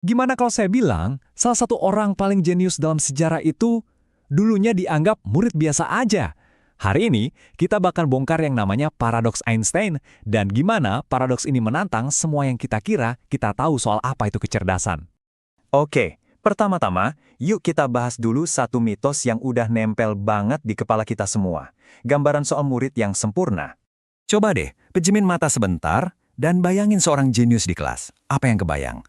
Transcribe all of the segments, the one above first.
Gimana kalau saya bilang, salah satu orang paling jenius dalam sejarah itu dulunya dianggap murid biasa aja. Hari ini, kita bakal bongkar yang namanya paradoks Einstein dan gimana paradoks ini menantang semua yang kita kira kita tahu soal apa itu kecerdasan. Oke, pertama-tama, yuk kita bahas dulu satu mitos yang udah nempel banget di kepala kita semua. Gambaran soal murid yang sempurna. Coba deh, pejemin mata sebentar dan bayangin seorang jenius di kelas. Apa yang kebayang?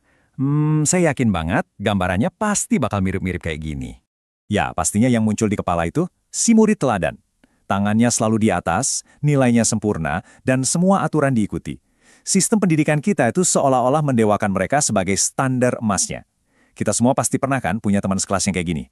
Saya yakin banget gambarannya pasti bakal mirip-mirip kayak gini. Ya, pastinya yang muncul di kepala itu si murid teladan. Tangannya selalu di atas, nilainya sempurna, dan semua aturan diikuti. Sistem pendidikan kita itu seolah-olah mendewakan mereka sebagai standar emasnya. Kita semua pasti pernah kan punya teman sekelas yang kayak gini.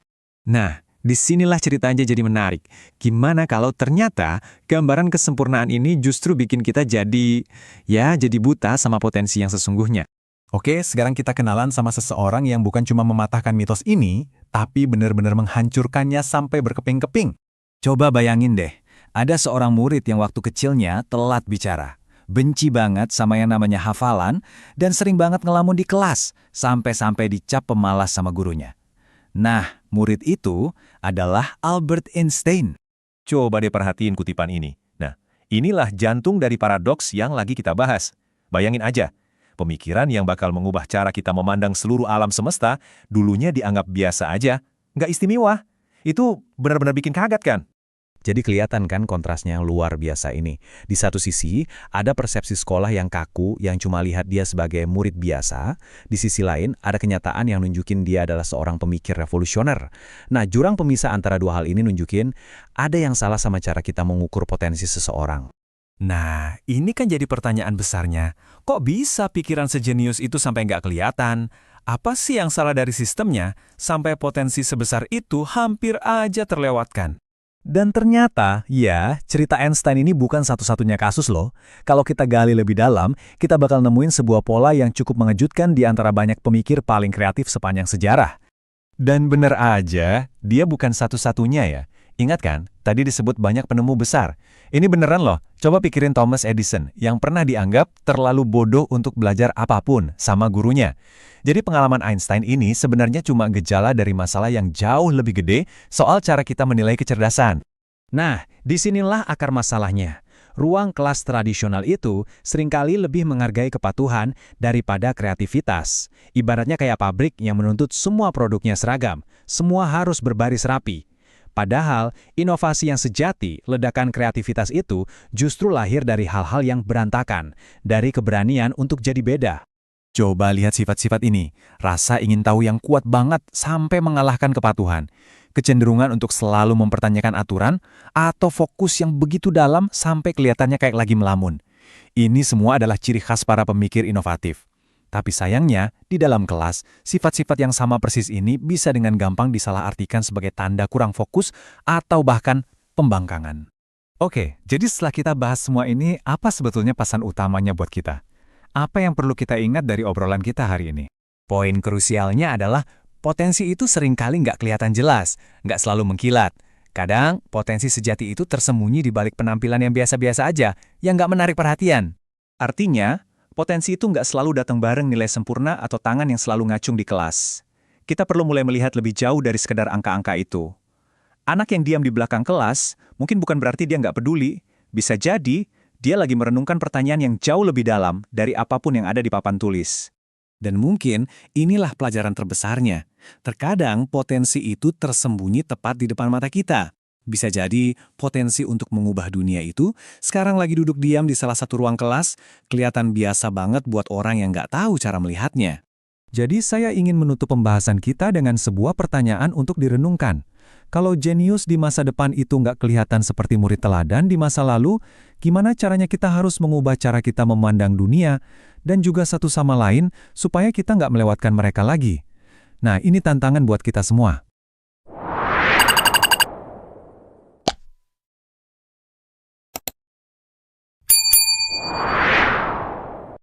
Nah, disinilah ceritanya jadi menarik. Gimana kalau ternyata gambaran kesempurnaan ini justru bikin kita jadi buta sama potensi yang sesungguhnya. Oke, sekarang kita kenalan sama seseorang yang bukan cuma mematahkan mitos ini, tapi benar-benar menghancurkannya sampai berkeping-keping. Coba bayangin deh, ada seorang murid yang waktu kecilnya telat bicara. Benci banget sama yang namanya hafalan, dan sering banget ngelamun di kelas, sampai-sampai dicap pemalas sama gurunya. Nah, murid itu adalah Albert Einstein. Coba deh perhatiin kutipan ini. Nah, inilah jantung dari paradoks yang lagi kita bahas. Bayangin aja, pemikiran yang bakal mengubah cara kita memandang seluruh alam semesta, dulunya dianggap biasa aja, nggak istimewa. Itu benar-benar bikin kaget kan? Jadi kelihatan kan kontrasnya yang luar biasa ini. Di satu sisi, ada persepsi sekolah yang kaku yang cuma lihat dia sebagai murid biasa. Di sisi lain, ada kenyataan yang nunjukin dia adalah seorang pemikir revolusioner. Nah, jurang pemisah antara dua hal ini nunjukin ada yang salah sama cara kita mengukur potensi seseorang. Nah, ini kan jadi pertanyaan besarnya. Kok bisa pikiran sejenius itu sampai nggak kelihatan? Apa sih yang salah dari sistemnya sampai potensi sebesar itu hampir aja terlewatkan? Dan ternyata, ya, cerita Einstein ini bukan satu-satunya kasus loh. Kalau kita gali lebih dalam, kita bakal nemuin sebuah pola yang cukup mengejutkan di antara banyak pemikir paling kreatif sepanjang sejarah. Dan bener aja, dia bukan satu-satunya ya. Ingat kan, tadi disebut banyak penemu besar. Ini beneran loh, coba pikirin Thomas Edison yang pernah dianggap terlalu bodoh untuk belajar apapun sama gurunya. Jadi pengalaman Einstein ini sebenarnya cuma gejala dari masalah yang jauh lebih gede soal cara kita menilai kecerdasan. Nah, disinilah akar masalahnya. Ruang kelas tradisional itu seringkali lebih menghargai kepatuhan daripada kreativitas. Ibaratnya kayak pabrik yang menuntut semua produknya seragam, semua harus berbaris rapi. Padahal, inovasi yang sejati, ledakan kreativitas itu justru lahir dari hal-hal yang berantakan, dari keberanian untuk jadi beda. Coba lihat sifat-sifat ini. Rasa ingin tahu yang kuat banget sampai mengalahkan kepatuhan. Kecenderungan untuk selalu mempertanyakan aturan, atau fokus yang begitu dalam sampai kelihatannya kayak lagi melamun. Ini semua adalah ciri khas para pemikir inovatif. Tapi sayangnya, di dalam kelas, sifat-sifat yang sama persis ini bisa dengan gampang disalahartikan sebagai tanda kurang fokus atau bahkan pembangkangan. Oke, jadi setelah kita bahas semua ini, apa sebetulnya pesan utamanya buat kita? Apa yang perlu kita ingat dari obrolan kita hari ini? Poin krusialnya adalah potensi itu seringkali nggak kelihatan jelas, nggak selalu mengkilat. Kadang, potensi sejati itu tersembunyi di balik penampilan yang biasa-biasa aja, yang nggak menarik perhatian. Artinya, potensi itu nggak selalu datang bareng nilai sempurna atau tangan yang selalu ngacung di kelas. Kita perlu mulai melihat lebih jauh dari sekedar angka-angka itu. Anak yang diam di belakang kelas, mungkin bukan berarti dia nggak peduli. Bisa jadi, dia lagi merenungkan pertanyaan yang jauh lebih dalam dari apapun yang ada di papan tulis. Dan mungkin inilah pelajaran terbesarnya. Terkadang potensi itu tersembunyi tepat di depan mata kita. Bisa jadi potensi untuk mengubah dunia itu sekarang lagi duduk diam di salah satu ruang kelas, kelihatan biasa banget buat orang yang nggak tahu cara melihatnya. Jadi saya ingin menutup pembahasan kita dengan sebuah pertanyaan untuk direnungkan. Kalau jenius di masa depan itu nggak kelihatan seperti murid teladan di masa lalu, gimana caranya kita harus mengubah cara kita memandang dunia dan juga satu sama lain supaya kita nggak melewatkan mereka lagi? Nah, ini tantangan buat kita semua.